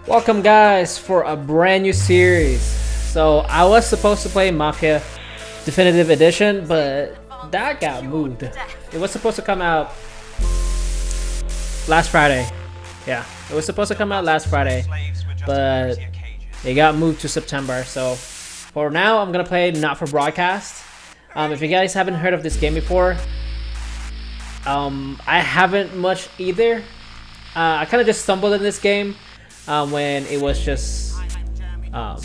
Welcome guys for a brand new series. So I was supposed to play Mafia Definitive Edition, but that got moved. It was supposed to come out last Friday. Yeah, it was supposed to come out last Friday, but it got moved to September. So for now, I'm gonna play Not for Broadcast. If you guys haven't heard of this game before, I haven't much either. I kind of just stumbled in this game when it was just, I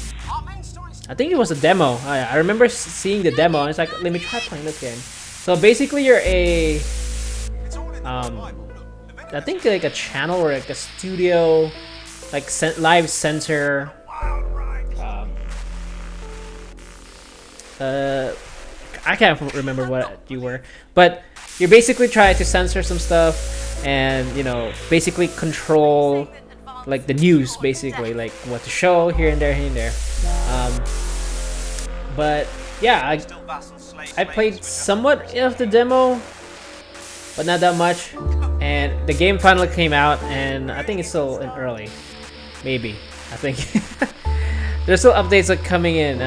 think it was a demo. I remember seeing the demo and it's like, let me try playing this game. So basically you're a, I think like a channel or like a studio, like live censor. I can't remember what you were, but you're basically trying to censor some stuff and, you know, basically control like the news, basically like what to show here and there, here and there. But yeah, I played somewhat of the demo, but not that much. And the game finally came out, and I think it's still in early, maybe. I think there's still updates like coming in.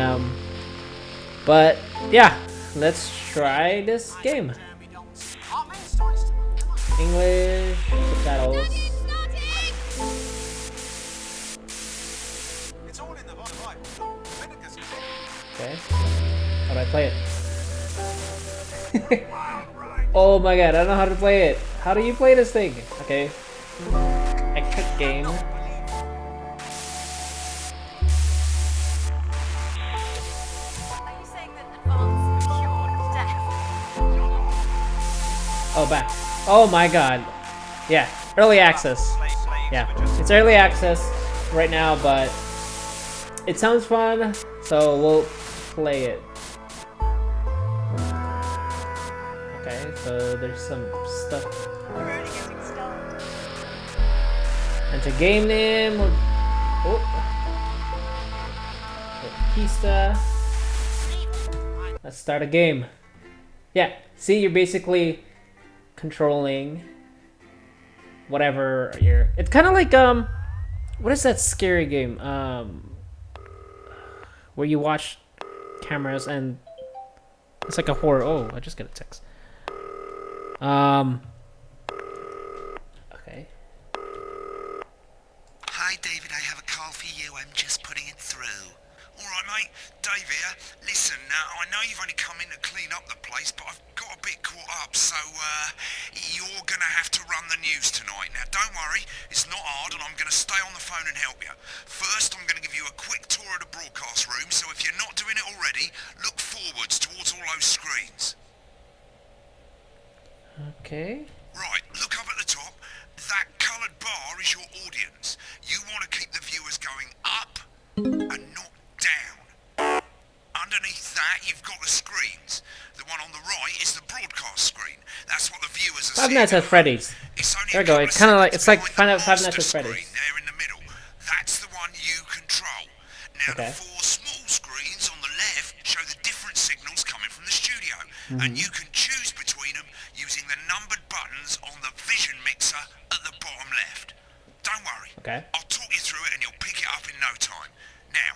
But yeah, let's try this game. English subtitles. Okay, how do I play it? Oh my god, I don't know how to play it. How do you play this thing? Okay, I click game. Oh, back. Oh my god. Yeah, early access. Yeah, it's early access right now, but it sounds fun, so we'll play it. Okay, so there's some stuff. Enter game name. Oh. Rackista. Let's start a game. Yeah, see, you're basically controlling whatever you're. It's kind of like what is that scary game where you watch cameras and it's like a horror. Oh, I just got a text. Okay. Hi David, I have a call for you. I'm just putting it through. Alright mate, Dave here. Listen, I know you've only come in to clean up the place, but I've got a bit caught up, so you're gonna have to run the news tonight. Now don't worry, it's not hard and I'm gonna stay on the phone and help you. First, I'm gonna give you a quick tour of the broadcast room, so if you're not doing it already, look forwards towards all those screens. Okay. Right, look up at the top. That coloured bar is your audience. You want to keep the viewers going up and not down. Underneath that, you've got the screens. The one on the right is the broadcast screen. That's what the viewers are Five seeing. Nights at Freddy's. There we go. It's kind of like Five Nights at Freddy's. There in the middle. That's the one you control. Now Okay. the four small screens on the left show the different signals coming from the studio, and you can choose between them using the numbered buttons on the vision mixer at the bottom left. Don't worry. Okay. I'll talk you through it and you'll pick it up in no time. Now,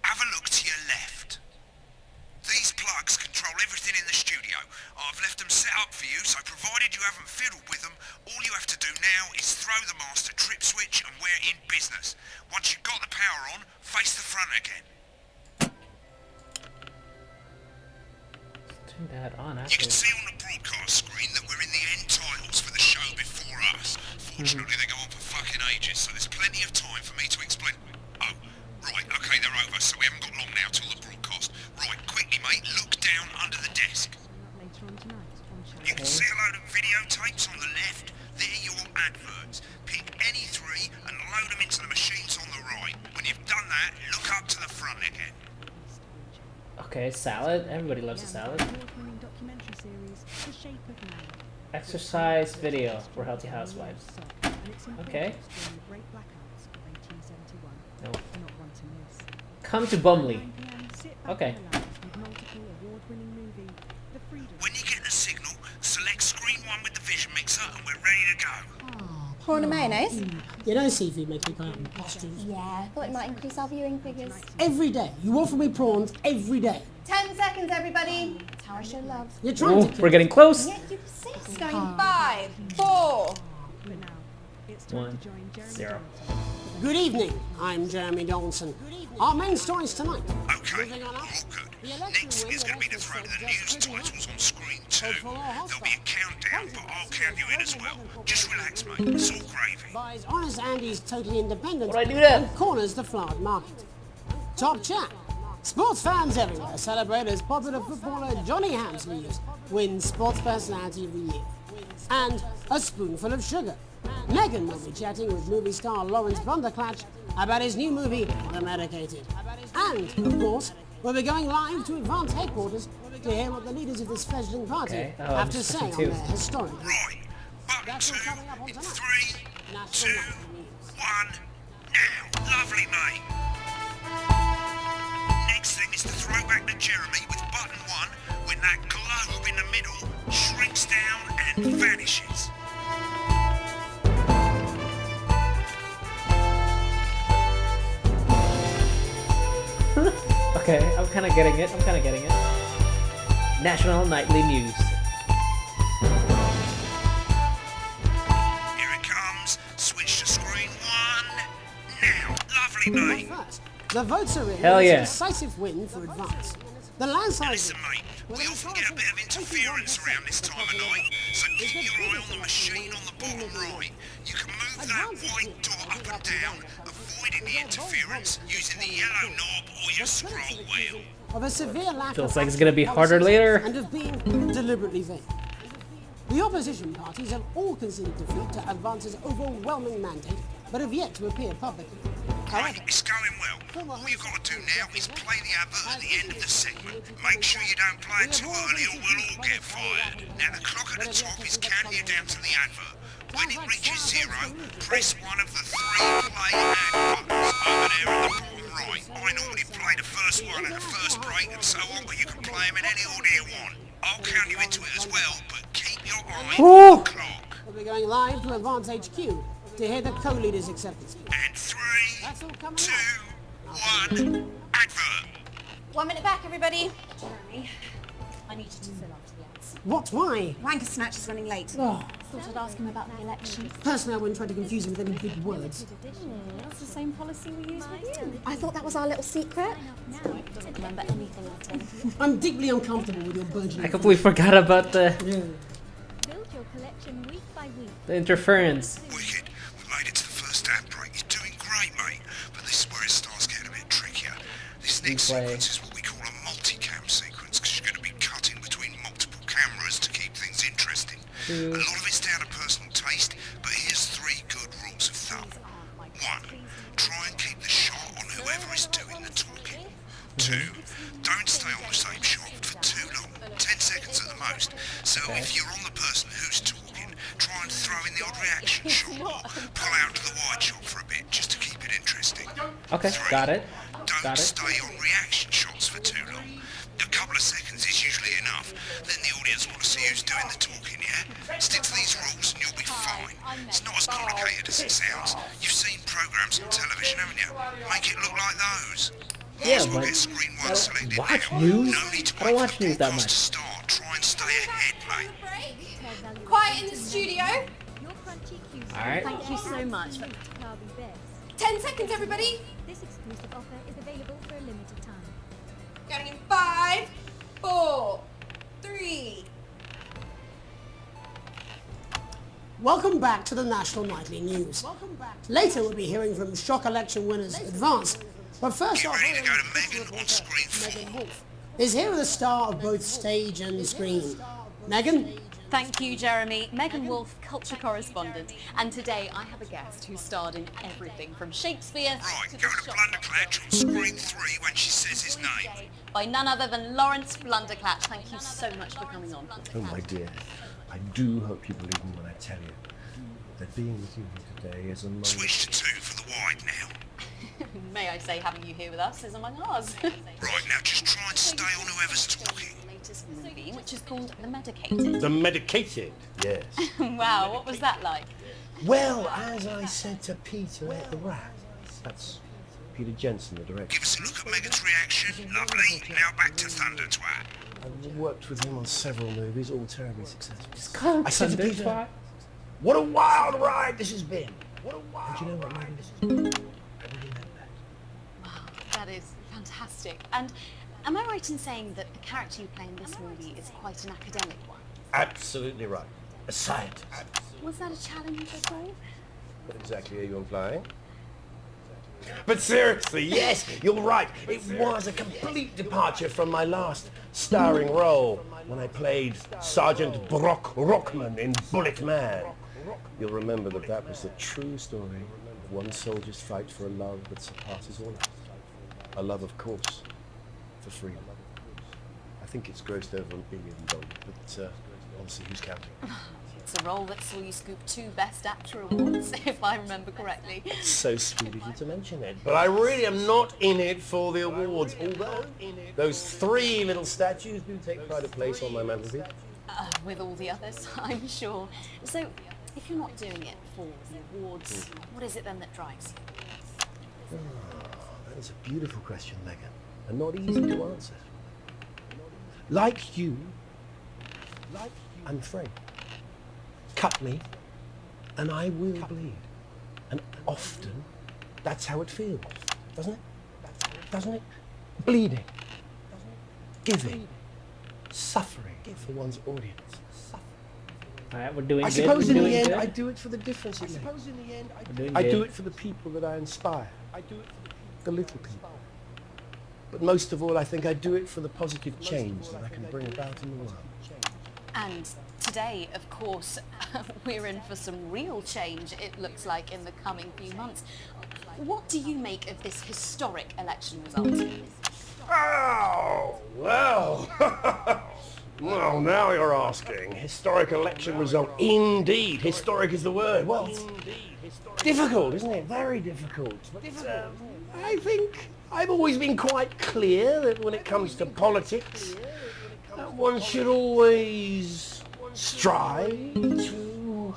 have a look to your left. These plugs control everything in the studio. I've left them set up for you, so provided you haven't fiddled with them, all you have to do now is throw the master trip switch and we're in business. Once you've got the power on, face the front again. Turn that on. You can Actually. see on the broadcast screen that we're in the end titles for the show before us. Fortunately, they go on for fucking ages, so there's plenty of time for me to explain. Oh, right, okay, they're over, so we haven't got long now till the broadcast. Right, quickly, mate, look down under the desk. You can see a load of videotapes on the left. They're your adverts. Pick any three and load them into the machines on the right. When you've done that, look up to the front again. Okay, salad. Everybody loves a salad. Exercise video for healthy housewives. Okay. No. Come to Bumley. Okay. When you get the signal, select screen 1 with the vision mixer and we're ready to go. Prawn and mayonnaise? You know, seafood makes me cry out in pustules. Yeah, I thought it might increase our viewing figures. Every day. You offer me prawns every day. 10 seconds, everybody. That's how I show love. You're trying to Ooh, kill we're getting close. Yet you persist. Going in 5, 4. 1, 0. Good evening, I'm Jeremy Donaldson. Our main stories tonight. Okay, Moving on up. all good. Next is going to be the throw to the news titles on screen too. There'll be a countdown, but I'll count you in as well. Just relax, mate. It's all gravy. Buys Honest Andy's Totally Independent Why'd I do that? and corners the flowered market. Top chat. Sports fans everywhere celebrate as popular footballer Johnny Hamsleeves wins Sports Personality of the Year. And a spoonful of sugar. Megan will be chatting with movie star Lawrence Blunderclatch about his new movie, The Medicated. And, of course, we'll be going live to Advance headquarters to hear what the leaders of this fledgling party have to say on their historic. Right. Button That's all 2 coming up on in tonight. 3, 2, National Nightly News. 1, now. Lovely, mate. Next thing is to throw back to Jeremy with button 1 when that globe in the middle shrinks down and vanishes. Okay, I'm kind of getting it. National Nightly News. Here it comes. Switch to screen 1, now. Lovely, But mate. first, the votes are in. Hell It's yeah. a decisive win for Advance. The landslide. Listen, mate, we often get a bit of interference around this time of night, so keep your eye on the machine on the bottom right. You can move that white dot up and down, avoiding the interference using the yellow knob or your scroll wheel. Of a severe lack Feels of like it's gonna be harder later. and of being deliberately vague. The opposition parties have all conceded defeat to Advance's overwhelming mandate, but have yet to appear publicly. Right, However, it's going well. All you've got to do now is play the advert at the end of the segment. Make sure you don't play it too early or we'll all get fired. Now the clock at the top is counting you down to the advert. When it reaches 0, press one of the 3 play ad buttons over there in the bottom right. I normally play the first one at the first break and so on, but you can play them in any order you want. I'll count you into it as well, but keep your eye on the clock. we'll be going live to Advance HQ to hear the co-leader's acceptance speech. And 3, That's all coming 2, up. 1, advert. 1 minute back, everybody. Jeremy, I need you to fill after the ads. What? Why? Wanker Snatch is running late. Oh, Thought I'd ask him about the election. personally, I wouldn't try to confuse him with any big words. That's the same policy we use with you. I thought that was our little secret. Doesn't remember anything at all. I'm deeply uncomfortable with your I burgeoning. completely forgot about the Yeah. Build your collection week by week. interference. Wicked. We made it to the first ad break. You're doing great, mate. But this is where it starts getting a bit trickier. This next Replay. sequence is what we call a multicam sequence because you're going to be cutting between multiple cameras to keep things interesting. A lot of it's down to personal taste, but here's 3 good rules of thumb. 1. Try and keep the shot on whoever is doing the talking. 2. Don't stay on the same shot for too long, 10 seconds at the most. So if you're on the person who's talking, try and throw in the odd reaction shot or pull out to the wide shot for a bit just to keep it interesting. Okay, 3. got it. Don't Got it. stay on reaction shots for too long. A couple of seconds is usually enough. Then the audience want to see who's doing the talking, yeah? Stick to these rules and you'll be fine. It's not as complicated as it sounds. You've seen programs on television, haven't you? Make it look like those. Yeah, Might as well but get screen I one don't selected watch now. news. No need to I don't wait watch for the news that broadcast much. to start. Try and stay ahead, mate. Quiet in the studio. Your crunchy cues. Alright. Thank you so much. Derby best. 10 seconds, everybody. This exclusive offer is available for a limited time. Counting in 5, 4, 3. Welcome back to the National Nightly News. Later we'll be hearing from shock election winners Advance. But first Get off, ready to go to Megan on screen 4. is here with a star of both stage and screen. Megan? Thank you, Jeremy. Megan Wolfe, culture correspondent. And today I have a guest who starred in everything from Shakespeare Right, to go the to Blunderclatch on screen 3 when she says his name. by none other than Lawrence Blunderclatch. Thank you so much for coming on. Oh my dear, I do hope you believe me when I tell you that being with you here today is among Switch to 2 for the wide now. May I say having you here with us is among ours. Right, now just try and stay on whoever's talking. Latest movie, which is called The Medicated. the medicated. Yes. Wow, what was that like? Well, as I said to Peter at the Rat, that's Peter Jensen, the director. Give us a look at Megan's reaction. Lovely. Now back to Thunder Twat. I've worked with him on several movies, all terribly successful. Just call him I said to Thunder Peter, Twat. what a wild ride this has been. What a wild you know what ride this has been? I really meant that. Wow, that is fantastic. And am I right in saying that the character you play in this movie is quite an academic one? Absolutely right. A scientist. Was that a challenge at all? What exactly are you implying? But seriously, yes, you're right. It was a complete departure from my last starring role when I played Sergeant Brock Rockman in Bullet Man. You'll remember that that was the true story of one soldier's fight for a love that surpasses all else. A love, of course, for freedom. I think it's grossed over $1 billion, but honestly, who's counting? It's a role that saw you scoop 2 Best Actor awards, if I remember correctly. So sweet of you to mention it. But I really am not in it for the awards, although those 3 little statues do take pride of place on my mantelpiece. With all the others, I'm sure. So, if you're not doing it for the awards, what is it then that drives you? That is a beautiful question, Megan, and not easy to answer. Like you, I'm afraid. Cut me, and I will bleed. And often, that's how it feels, doesn't it? Doesn't it? Bleeding, giving, suffering for one's audience. Alright, we're doing I good. suppose We're in doing the end, good. I do it for the difference it makes. We're doing I good. do it for the people that I inspire. I do it for the little people. But most of all, I think I do it for the positive change that I can bring about in the world. And today, of course, we're in for some real change, it looks like, in the coming few months. What do you make of this historic election result? Oh, well. Well, now you're asking. Historic election result. Indeed. Historic is the word. Well, difficult, isn't it? Very difficult. But I think I've always been quite clear that when it comes to politics, one should always strive to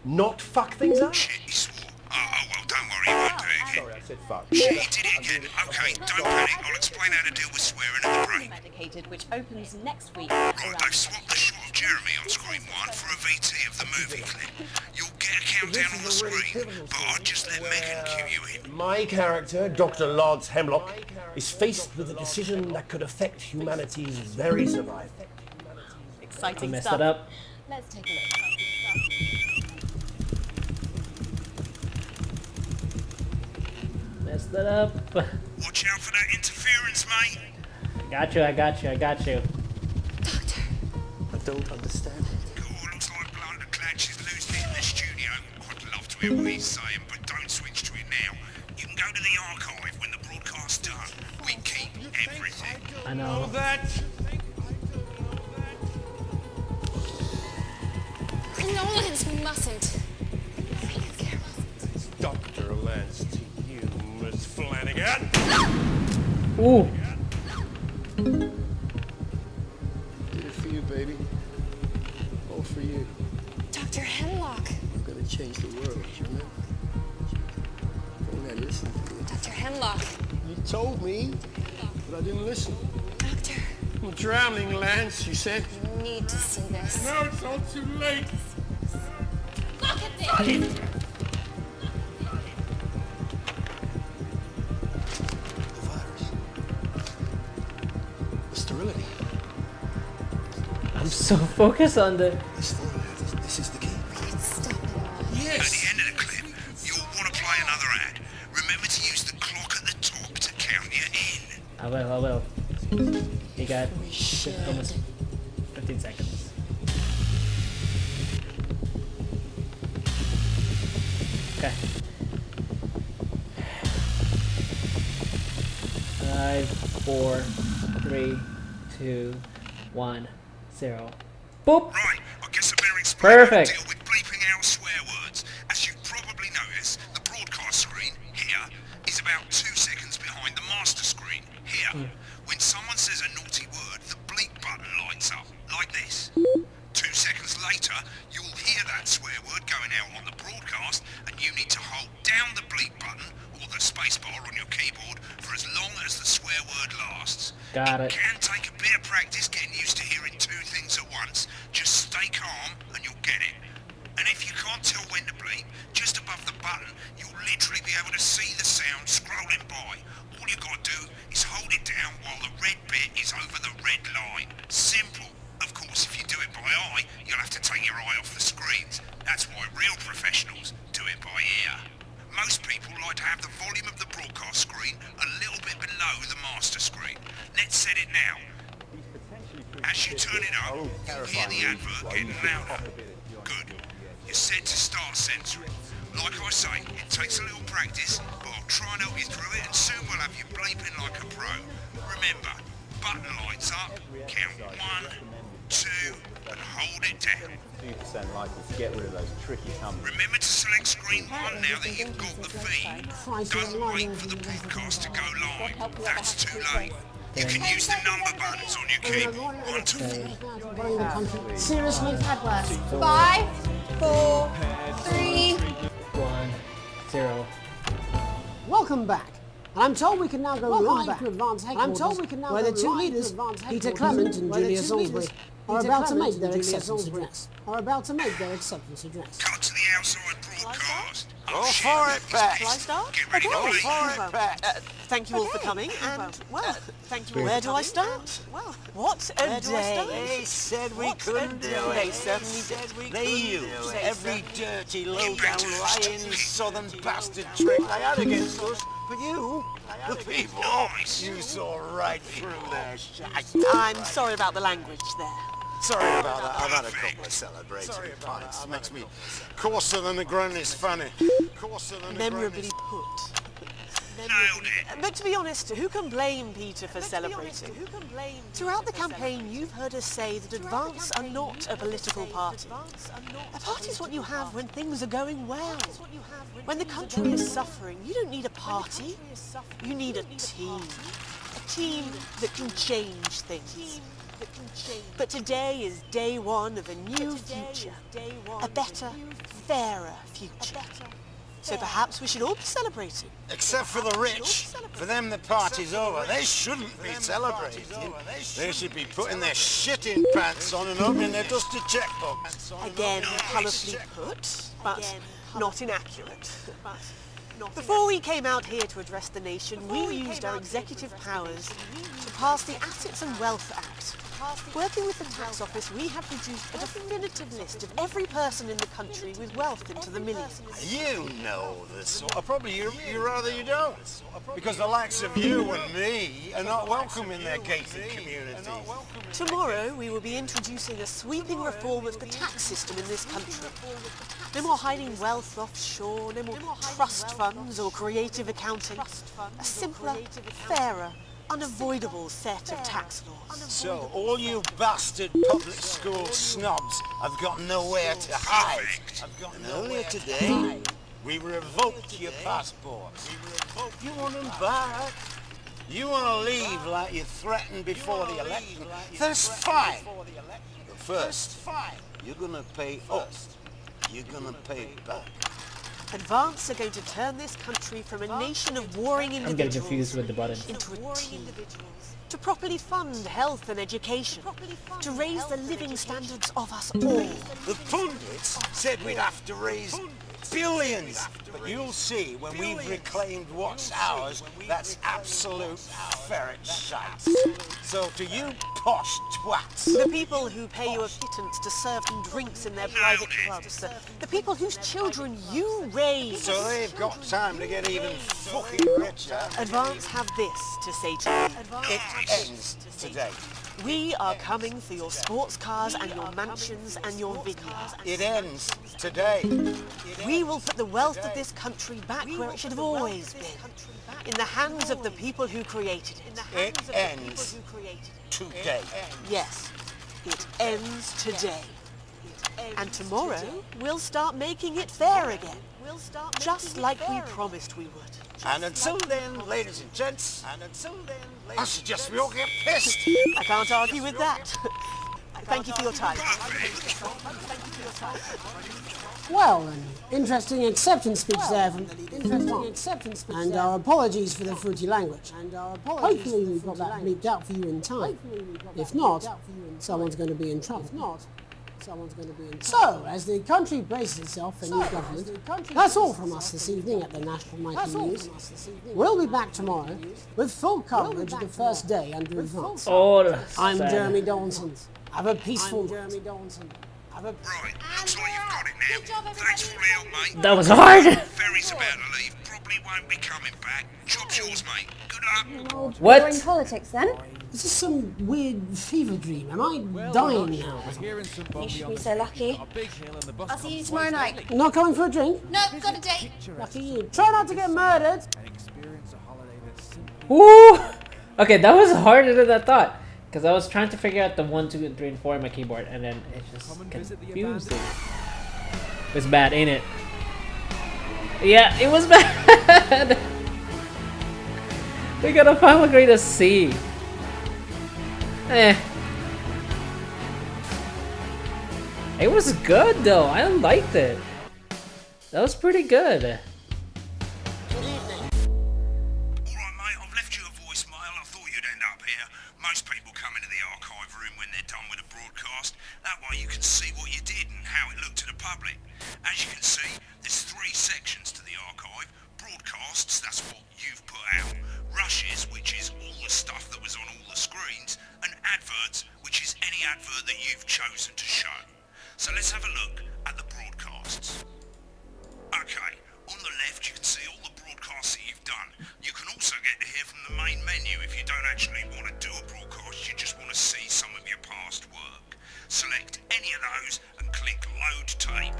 not fuck things up. Shit, he swore. Oh, well, don't worry, he won't do it again. Sorry, I said fuck. Shit, he did it again. Okay, don't panic. I'll explain how to deal with swearing in the break. Medicated, which opens next week. Right, they've swapped the shot of Jeremy on screen 1 for a VT of the movie clip. You'll get a countdown on the screen, but I'll just let Megan cue you in. My character, Dr. Lance Hemlock, is faced with a decision that could affect humanity's very survival. I Exciting messed stuff. it up. Let's take a look. Messed it up. Watch out for that interference, mate. I got you. I don't understand it. Oh, looks like Blunder Clatch is losing it in the studio. I'd love to hear what he's saying, but don't switch to it now. You can go to the archive when the broadcast's done. We keep everything. I know. Lance, we mustn't. Dr. Lance to you, Miss Flanagan. Ooh. Did it for you, baby. All for you. Dr. Hemlock. I'm gonna change the world, you know? I listened to you. Dr. Hemlock. You told me, but I didn't listen. Doctor, I'm drowning, Lance, you said. you need to see this. No, it's all too late. Look at this! The virus. The sterility. I'm so focused on the... This is the key. Stop it. At the end of the clip, you'll want to play another ad. Remember to use the clock at the top to count you in. I will. You got almost 15 seconds. Okay. 5, 4, 3, 2, 1, 0. Boop! Right, I guess I better explain how to Perfect. deal with bleeping out swear words. As you've probably noticed, the broadcast screen, here, is about 2 seconds behind the master screen, here. When someone says a naughty word, the bleep button lights up, like this. 2 seconds later, you'll hear that swear word going out on the as the swear word lasts. Got it. Can take a bit of practice getting used to hearing two things at once. Just stay calm and you'll get it. And if you can't tell when to bleep, just above the button, you'll literally be able to see the sound scrolling by. All you gotta do is hold it down while the red bit is over the red line. Simple. Of course, if you do it by eye, you'll have to take your eye off the screens. That's why real professionals do it by ear. Most people like to have the volume of the broadcast screen a little bit below the master screen. Let's set it now. As you turn it up, you'll hear the advert getting louder. Good. You're set to start censoring. Like I say, it takes a little practice, but I'll try and help you through it, and soon we'll have you bleeping like a pro. Remember, button lights up, count 1, 2, and hold it down. 2% likely to get rid of those tricky numbers. Remember to select screen 1 now that you've got the feed. Don't wait for the broadcast to go live. That's too late. You can use the number buttons on your keyboard, 1 to 4. Seriously? Had worse. 5, 4, 3. 1, 0. Welcome back. And I'm told we can now go live to advance headquarters, where the two leaders, Peter Clement and Julia Salisbury, are about to make their acceptance address. Cut to the outside broadcast. Go for it, Pat. Shall I start? Get ready to Go bleep. for it, Pat. Thank you all for coming, and, well, where do I start? Well, what a day. They said we couldn't do it. They certainly did. They used every dirty, low-down, lying, southern bastard trick they had against us. But you, the people, you saw right through their shite. I'm sorry about the language there. Sorry about that. I've had a couple of celebratory pints. Makes me coarser than the ground is funny. Coarser than the ground Memorably is... put. Nailed it. But to be honest, who can blame Peter for celebrating? Throughout the campaign, you've heard us say that Advance are not a political party. A party is what you have when things are going well. When the country is suffering, you don't need a party. You need a team. A team that can change things. But today is day one of a new future. A better, fairer future. So perhaps we should all be celebrating. Except for the rich. For them the party's over. They shouldn't be celebrating. They should be putting their shitting pants on and opening their dusty checkbook. Again, colourfully put, but not inaccurate. Before we came out here to address the nation, we used our executive powers to pass the Assets and Wealth Act. Working with the tax office, we have produced a definitive list of every person in the country with wealth into the millions. You know the sort of probably you rather you don't. Because the likes of you and me are not welcome in their gated communities. Tomorrow we will be introducing a sweeping reform of the tax system in this country. No more hiding wealth offshore, no more trust funds or creative accounting. A simpler, fairer, unavoidable set of tax laws. So all you bastard public school snobs have got nowhere to hide. And earlier today, we revoked your passports. You want them back? You want to leave like you threatened before the election? That's fine. But first, you're going to pay up. You're going to pay back. Advance are going to turn this country from a nation of warring I'm getting confused individuals with the button. into a team. To properly fund health and education. To raise the living standards of us all. The pundits said we'd have to raise billions. But you'll see when we've reclaimed what's ours, that's absolute ferret shite. So to you posh twats, The people who pay you a pittance to serve them drinks in their private clubs. The people whose children you raise. so they've got time to get even fucking richer. Advance have this to say to you. It ends today. We are coming for your sports cars and your mansions and your vineyards. It ends today. We will put the wealth of this country back where it should have always been. In the hands of the people who created it. It ends today. Yes, it ends today. And tomorrow, we'll start making it fair again. Just like we promised we would. And until then, ladies and gents, I suggest we all get pissed. I can't argue with that. Thank you for your time. Well, an interesting acceptance speech there from and our apologies for the fruity language. Hopefully we got that bleeped out for you in time. If not, someone's going to be in trouble. So, as the country braces itself for new government, that's all from us this evening at the National Nightly News. We'll be back tomorrow with full coverage of the first day under advance. Oh, I'm sad. Jeremy Dawson. Have a peaceful night. Right, looks like you've got it now. Thanks for the help, mate. That was hard. Ferry's about to leave. Probably won't be coming back. Job's yours, mate. Good luck. You're in What? politics then? Is this some weird fever dream? Am I dying now? You should be so lucky. I'll see you tomorrow night. Not going for a drink? No, got a date. Lucky you. Try not to get murdered. Ooh. Okay, that was harder than I thought. Because I was trying to figure out the 1, 2, and 3, and 4 on my keyboard, and then it just confusing. It was bad, ain't it? Yeah, it was bad. We got a final grade of C. Eh. It was good though. I liked it. That was pretty good. Alright, mate, I've left you a voicemail. I thought you'd end up here. Most people come into the archive room when they're done with a broadcast. That way you can see what you did and how it looked to the public. As you can see, there's 3 sections to the archive. Broadcasts, that's what you've put out. Rushes, which is all the stuff that was on all the screens. And adverts, which is any advert that you've chosen to show. So let's have a look at the broadcasts. Okay, on the left you can see all the broadcasts that you've done. You can also get to hear from the main menu if you don't actually want to do a broadcast, you just want to see some of your past work. Select any of those and click load tape.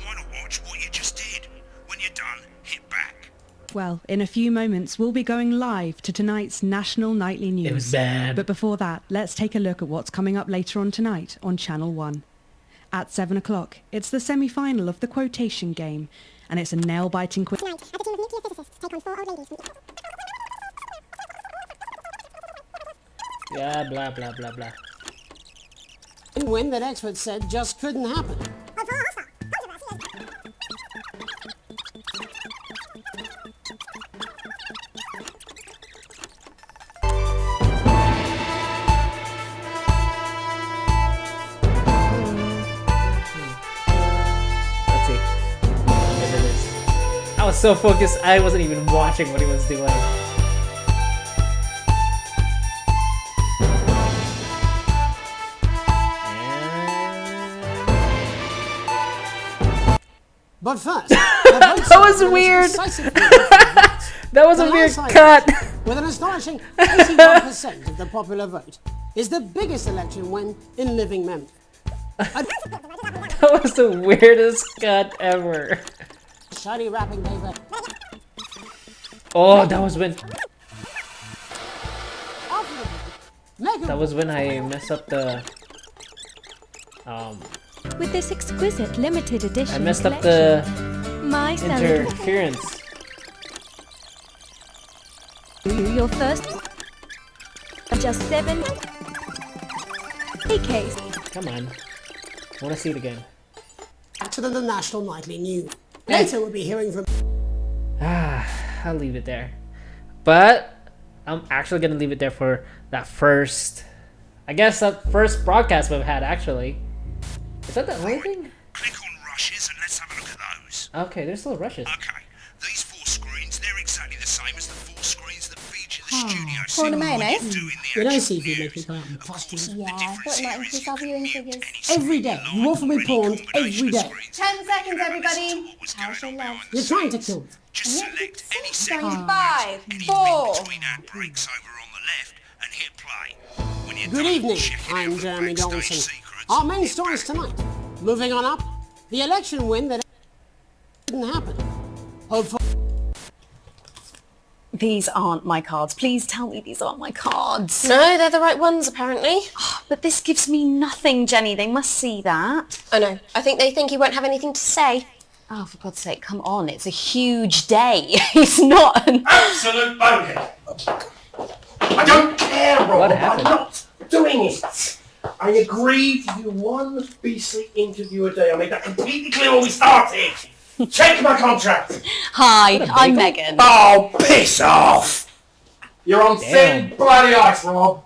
Why not watch what you just did? When you're done, hit back. Well, in a few moments, we'll be going live to tonight's National Nightly News. It was bad. But before that, let's take a look at what's coming up later on tonight on Channel 1. At 7 o'clock, it's the semi-final of the quotation game, and it's a nail-biting quiz. Yeah, blah, blah, blah, blah. A win that experts said just couldn't happen. Let's see. Whatever it is. I was so focused, I wasn't even watching what he was doing. But first, That was weird. That was a weird cut. With an astonishing 81% of the popular vote, is the biggest election win in living memory. That was the weirdest cut ever. Shiny wrapping paper. Oh, that was when Mega that was when I messed up the With this exquisite limited edition I messed up collection, the My Salad interference. your first just 7 case. Come on. I want to see it again. to the National Nightly News. Later we'll be hearing from... I'll leave it there. But I'm actually going to leave it there for that first... I guess that first broadcast we've had, actually. Is that the only thing? Click on rushes and let's have a look at those. Okay, there's still rushes. Okay, these 4 screens, they're exactly the same as the 4 screens that feature the studio. Corn and mayonnaise? You don't see if you make me come out in costume. Yeah, I thought it might increase our viewing figures. Every day. You offer me porn every day. 10 seconds, everybody. How's your love? You're trying to kill me. Just select any segment, 5, any 4. between ad breaks over on the left and hit play. When you're Good done, evening, check it out I'm for Jeremy backstage Dawson. secrets. Our main stories tonight. Moving on up, the election win that didn't happen. Hopefully. These aren't my cards. Please tell me these aren't my cards. No, they're the right ones, apparently. But this gives me nothing, Jenny. They must see that. I know. I think they think you won't have anything to say. Oh, for God's sake, come on. It's a huge day. It's not an... Absolute bogus. I don't care, Rob. What happened? I'm not doing it. I I agreed to do one beastly interview a day. I made that completely clear when we started. Check my contract. Hi, I'm Megan. Oh, piss off! You're on thin bloody ice, Rob.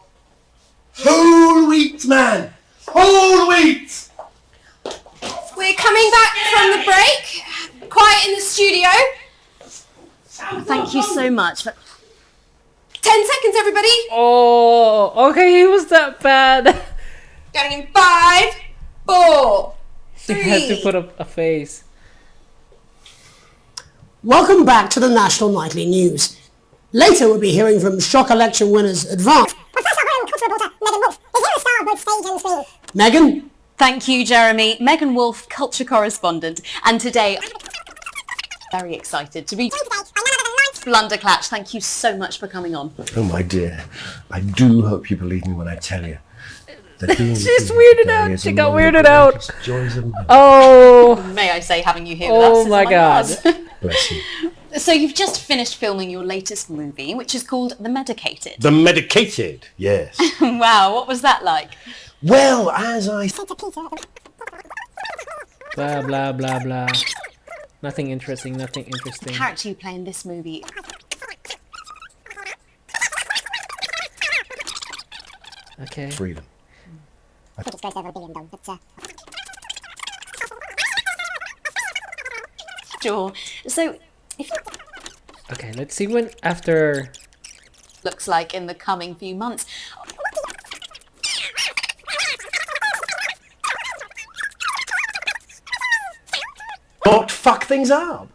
Whole wheat, man. Whole wheat. We're coming back from the break. Quiet in the studio. Thank you so much. 10 seconds, everybody. Oh, okay, he was that bad. Going in 5, 4, He had to 3. put up a face. Welcome back to the National Nightly News. Later we'll be hearing from shock election winners Advance. Megan? Thank you, Jeremy. Megan Wolf, culture correspondent. And today, very excited to be Blunderclatch. Thank you so much for coming on. Oh, my dear. I do hope you believe me when I tell you. She's weirded out. She got weirded out. Joys of Oh. May I say, having you here with us Oh is my god. Bless you. So you've just finished filming your latest movie, which is called The Medicated. The Medicated, yes. Wow, what was that like? Well, as I... Blah, blah, blah, blah. Nothing interesting, nothing interesting. The character you play in this movie... Okay. Freedom. I think it's grossed over $1 billion, but Sure. So, if Okay, let's see when after... looks like in the coming few months... Not fuck things up.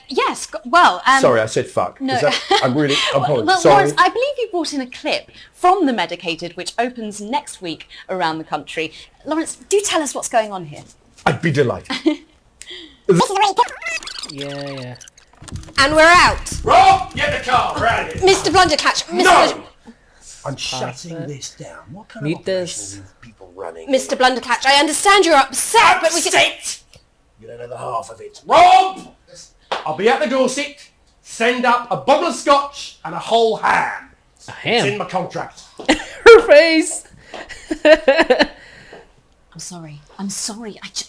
Yes, well... Sorry, I said fuck. No. I'm apologize. Well, Sorry. Lawrence, I believe you brought in a clip from The Medicated, which opens next week around the country. Lawrence, do tell us what's going on here. I'd be delighted. Yeah. And we're out. Rob, get the car. We're out of here. Mr. Blunderclatch. No! I'm shutting this down. What kind of Meet operation this. are these people running? Mr. Blunderclatch, I understand you're upset, but we can... Upset? You don't know the half of it. Rob! I'll be at the Dorset. Send up a bottle of scotch and a whole ham. A ham? It's in my contract. Her face! I'm sorry. I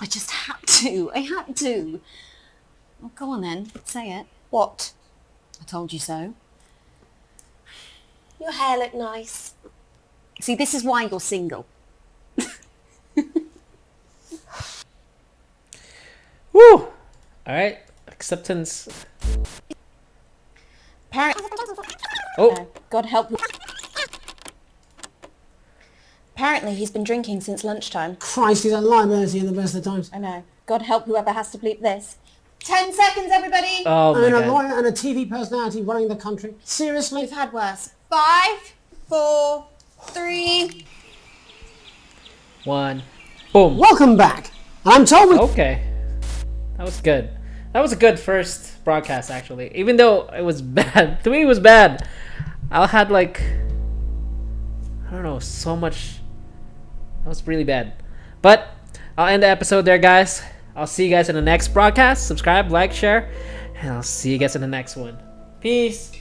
just had to. I had to. Well, go on then. Say it. What? I told you so. Your hair looked nice. See, this is why you're single. Woo! Alright, acceptance. Oh! God help. Apparently he's been drinking since lunchtime. Christ, he's a liability in the best of times. I know. God help whoever has to bleep this. 10 seconds, everybody! Oh my And a god. lawyer and a TV personality running the country. Seriously? We've had worse. 5, 4, 3... 1. Boom. Welcome back. I'm told we... Okay. That was good. That was a good first broadcast, actually. Even though it was bad. To me, it was bad. I had like... I don't know, so much... That was really bad. But I'll end the episode there, guys. I'll see you guys in the next broadcast. Subscribe, like, share. And I'll see you guys in the next one. Peace.